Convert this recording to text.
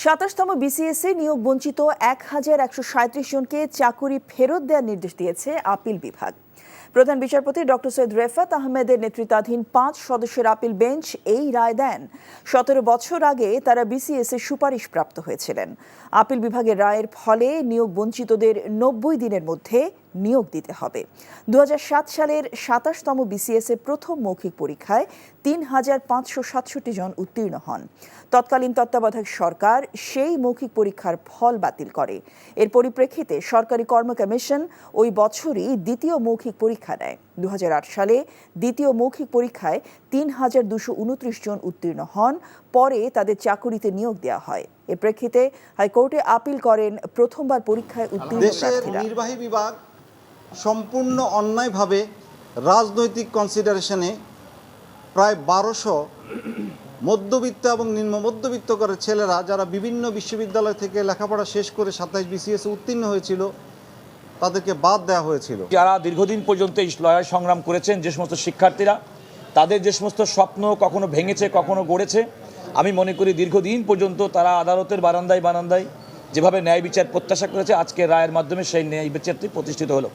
২৭তম বিসিএসে নিয়োগ বঞ্চিত ১,১৩৭ জনকে চাকুরি ফেরত দেওয়ার নির্দেশ দিয়েছে আপিল বিভাগ। প্রধান বিচারপতি ডক্টর সৈয়দ রেফাত আহমেদের নেতৃত্বাধীন ৫ সদস্যের আপিল বেঞ্চ এই রায় দেন। ১৭ বছর আগে তারা বিসিএসে সুপারিশপ্রাপ্ত হয়েছিলেন। আপিল বিভাগের রায়ের ফলে নিয়োগ বঞ্চিতদের ৯০ দিনের মধ্যে নিয়োগ দিতে হবে। ২০০৭ সালের ২৭তম বিসিএসের প্রথম মৌখিক পরীক্ষায় ৩,৫৬৭ জন উত্তীর্ণ হন। তৎকালীন তত্ত্বাবধায়ক সরকার সেই মৌখিক পরীক্ষার ফল বাতিল করে। এর পরিপ্রেক্ষিতে সরকারি কর্ম কমিশন ওই বছরই দ্বিতীয় মৌখিক পরীক্ষা নেয়। ২০০৮ সালে দ্বিতীয় মৌখিক পরীক্ষায় ৩,২২৯ জন উত্তীর্ণ হন। পরে তাদের চাকুরিতে নিয়োগ দেওয়া হয়। এর প্রেক্ষিতে হাইকোর্টে আপিল করেন প্রথমবার পরীক্ষায় উত্তীর্ণ প্রার্থীরা। নির্বাহী বিভাগ সম্পূর্ণ অন্যায়ভাবে রাজনৈতিক কনসিডারেশনে প্রায় ১২০০ মধ্যবিত্ত এবং নিম্ন মধ্যবিত্ত করে ছেলেরা যারা বিভিন্ন বিশ্ববিদ্যালয় থেকে লেখাপড়া শেষ করে ২৭ বিসিএস উত্তীর্ণ হয়েছিল তাদেরকে বাদ দেওয়া হয়েছিল। যারা দীর্ঘদিন পর্যন্ত এই লড়াই সংগ্রাম করেছেন, যে সমস্ত শিক্ষার্থীরা তাদের যে সমস্ত স্বপ্ন কখনো ভেঙেছে কখনো গড়েছে, আমি মনে করি দীর্ঘদিন পর্যন্ত তারা আদালতের বারান্দায় যেভাবে ন্যায় বিচার প্রত্যাশা করেছে, আজকে রায়ের মাধ্যমে সেই ন্যায় বিচারটি প্রতিষ্ঠিত হলো।